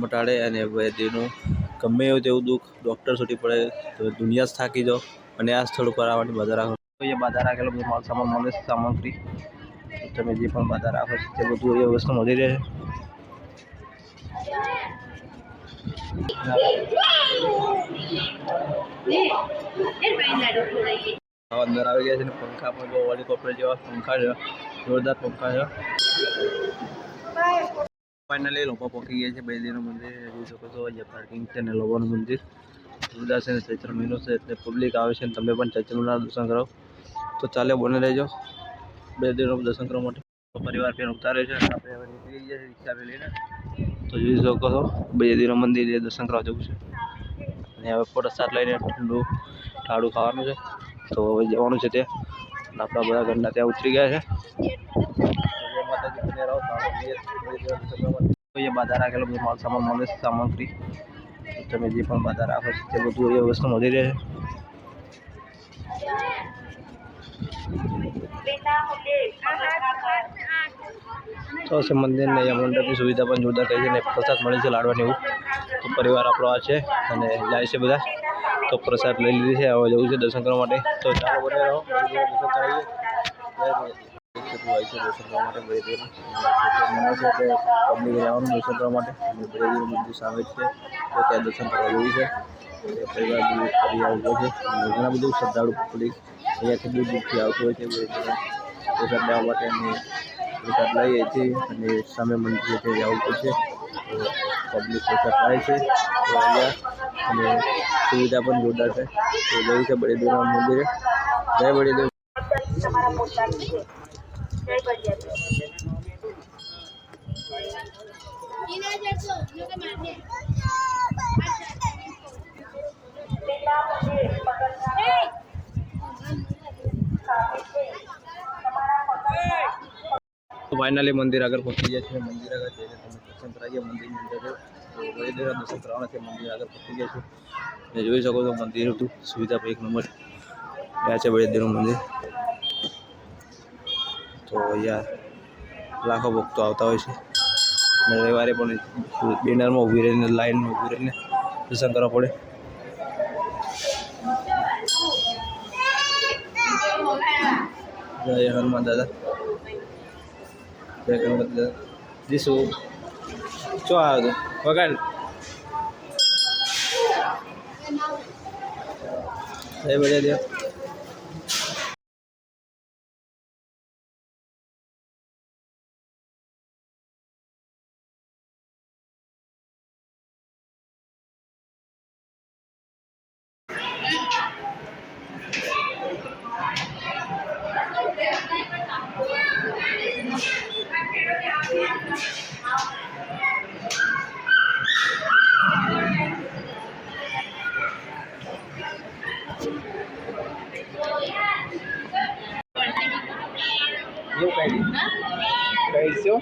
મટાડે અને દેવનું ગમે એવું તેવું દુઃખ ડૉક્ટર સુધી પડે તો દુનિયા જ થાકી જાઓ અને આ સ્થળ ઉપર આવવાની બાધા રાખો. તો એ બાધા રાખેલો બધું માલ સામાન મળે છે, સામગ્રી તમે જે પણ બાધા રાખો છો તે બધું એ વસ્તુ મળી રહે. અંદર આવી ગયા છે ને પંખા પણ જો હેલિકોપ્ટર જેવા પંખા છે, જોરદાર પંખા છે. ફાઇનલી લોકો પહોંચી ગયા છે બેદીનું મંદિર. જોઈ શકો છો અહીંયા પાર્કિંગ છે ને લોકોનું મંદિર જોરદાર છે ને ચૈત્ર મહિનો છે એટલે પબ્લિક આવે છે ને તમે પણ ચૈત્રના દર્શન કરો તો ચાલે બને રહેજો બેદીનું દર્શન કરવા માટે. પરિવાર ફેર ઉતારે છે અને આપણે હવે નીકળી ગયા છે રિક્ષા લઈને. તો જોઈ શકો છો બેદીનું મંદિર દર્શન કરવા જવું છે અને હવે પ્રસાદ લઈને ઠંડુ ટાળું ખાવાનું છે. તો હવે જવાનું છે ત્યાં આપણા બધા ઘરના ત્યાં ઉતરી ગયા છે. બાધા રાખેલો બધું માલ સામાન મળે છે, સામગ્રી તમે જે પણ બાધા રાખો છો તે બધું એ વસ્તુ મળી રહે. તો મંદિરને અહીંયા મંડપની સુવિધા પણ જોરદાર કરી છે ને પ્રસાદ મળે છે લાડવાની એવું. તો પરિવાર આપણો આ છે અને જાય છે બધા. તો પ્રસાદ લઈ લીધી છે, હવે જવું છે દર્શન કરવા માટે. તો ચાલો બને રહો દર્શન કરાવીએ. દર્શન કરવા માટે પબ્લિક આવવાનું દર્શન કરવા માટે મંદિર સામે છે તો ત્યાં દર્શન કરવા જેવું છે. પરિવાર ઉભો છે ઘણા બધું શ્રદ્ધાળુ પબ્લિક અહીંયાથી દૂર દૂરથી આવતું હોય છે પ્રસાદ લેવા માટે. પ્રસાદ લઈએ છીએ અને સામે મંદિર છે જવું પડશે તો પબ્લિક પ્રસાદ થાય છે. તો અહીંયા અને સુવિધા પણ જોરદાર છે. તો જવું છે બળદેવના મંદિરે. જય બળદેવ. તો ફાઇનલી મંદિર આગળ પહોંચી ગયા છે. મંદિર આગળ જઈને તમે દર્શન કરાવીએ મંદિરની અંદર. તો બળદેવના દર્શન કરવાના છે. મંદિર આગળ પહોંચી ગયા છે. જોઈ શકો છો મંદિર હતું સુવિધા પર એક નંબર. ત્યાં છે બળદેવનું મંદિર. તો અહીંયા લાખો ભક્તો આવતા હોય છે અને રવિવારે પણ બેનરમાં ઊભી રહીને લાઈનમાં ઊભી રહીને દર્શન કરવા પડે. જય હનુમાન દાદા, જય ગણપતિ દાદા. જીસુ શું આવ્યો હતો વગાડ. જય બળદેવ. એવું કહીશું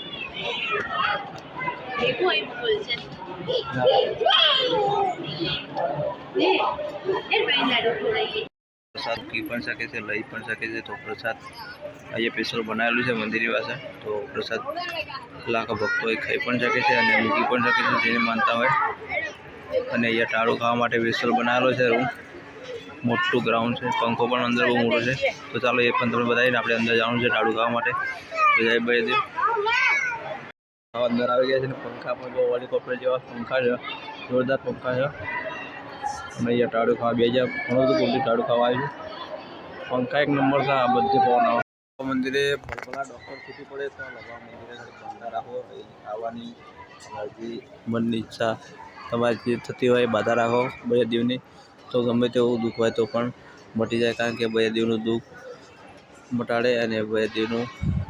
પ્રસાદ પી પણ શકે છે, લઈ પણ શકે છે. તો પ્રસાદ અહીંયા સ્પેશિયલ બનાવેલું છે મંદિરની પાસે. તો પ્રસાદ લાખો ભક્તો એ ખાઈ પણ શકે છે અને મૂકી પણ શકે છે જેને માનતા હોય. અને અહીંયા ટાળું ખાવા માટે સ્પેશિયલ બનાવેલો છે રૂમ. મોટું ગ્રાઉન્ડ છે, પંખો પણ અંદર બહુ મોટો છે. તો ચાલો એ પણ તમને બતાવીને આપણે અંદર જવાનું છે ટાળું ખાવા માટે. તો જય બળદેવ. અંદર આવી ગયા છે ને પંખા પણ જો હેલિકોપ્ટર જેવા પંખા છે, જોરદાર પંખા છે. અને અહીંયા ટાળું ખાવા બે હજાર ઘણું બધું પબ્લિક ટાળું ખાવા આવ્યું. પંખા એક નંબર છે. આ બધી પવન મંદિરે ભલા ડૉક્ટર છૂટી પડે તો લગવા મંદિરે બાધા રાખો આવવાની તમારી મનની ઈચ્છા તમારી જે થતી હોય બાધા રાખો બળદેવની. તો ગમે તેવું દુઃખ હોય તો પણ મટી જાય, કારણ કે બળદેવનું દુઃખ મટાડે અને બળદેવનું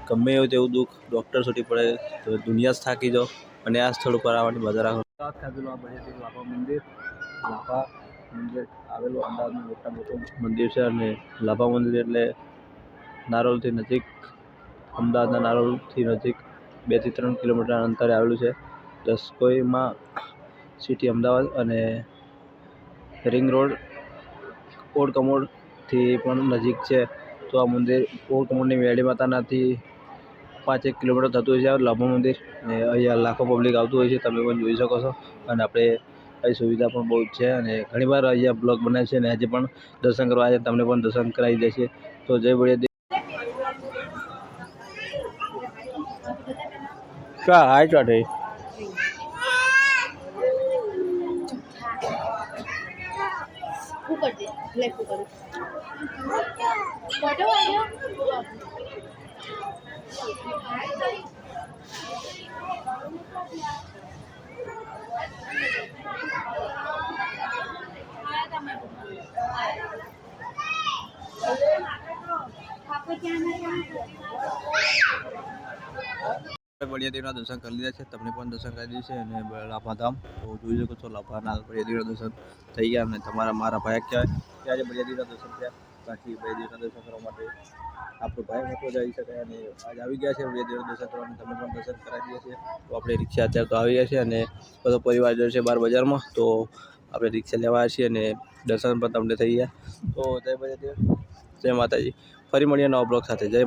ગમે એવું તેવું દુઃખ ડૉક્ટર સુધી પડે તો દુનિયા જ થાકી જાઓ અને આ સ્થળ ઉપર આવવાની બાધા રાખો. ખાધેલું આ બળદેવ લાપા મંદિર. લાપા મંદિર આવેલું અમદાવાદનું મોટા મોટું મંદિર છે અને લાપા મંદિર એટલે નારોલથી નજીક, અમદાવાદના નારોલથી નજીક 2 થી 3 કિલોમીટરના અંતરે આવેલું છે. દસકોઈમાં સિટી અમદાવાદ અને રિંગ રોડ ઓડ કમોડથી પણ નજીક છે. તો આ મંદિર ઓડ કમોડની મેળી માતાનાથી 5-1 કિલોમીટર થતું હોય છે લાભા મંદિર, અને અહીંયા લાખો પબ્લિક આવતું હોય છે, તમે પણ જોઈ શકો છો. અને આપણે અહીં સુવિધા પણ બહુ જ છે, અને ઘણીવાર અહીંયા બ્લોગ બનાવે છે, અને આજે પણ દર્શન કરવા આવ્યા, તમને પણ દર્શન કરાવી દેશે. તો જય બળિયા क्या हाय चढ़े ऊपर दे ब्लैक ऊपर फोटो आया બળિયા દેવના દર્શન કરી લીધા છે, તમને પણ દર્શન કરી દીધું છે. અને લાભાધામ તો જોઈ શકો છો, લાભાના બળિયા દેવના દર્શન થઈ ગયા. અને તમારા મારા ભાઈ કહેવાય ત્યારે બળિયા દેવના દર્શન થયા. બાકી બળિયા દેવના દર્શન કરવા માટે આપણો ભાઈ મોટો જઈ શકાય. અને આજ આવી ગયા છે બળિયા દેવના દર્શન કરવા, તમે પણ દર્શન કરાવી દઈએ છીએ. તો આપણે રિક્ષા અત્યારે તો આવી ગયા છે, અને બધો પરિવાર જશે બહાર બજારમાં, તો આપણે રિક્ષા લેવા છીએ, અને દર્શન પણ તમને થઈ ગયા. તો જય બળિયા દેવ, જય માતાજી. ફરી મળીએ નવા બ્લોગ સાથે. જય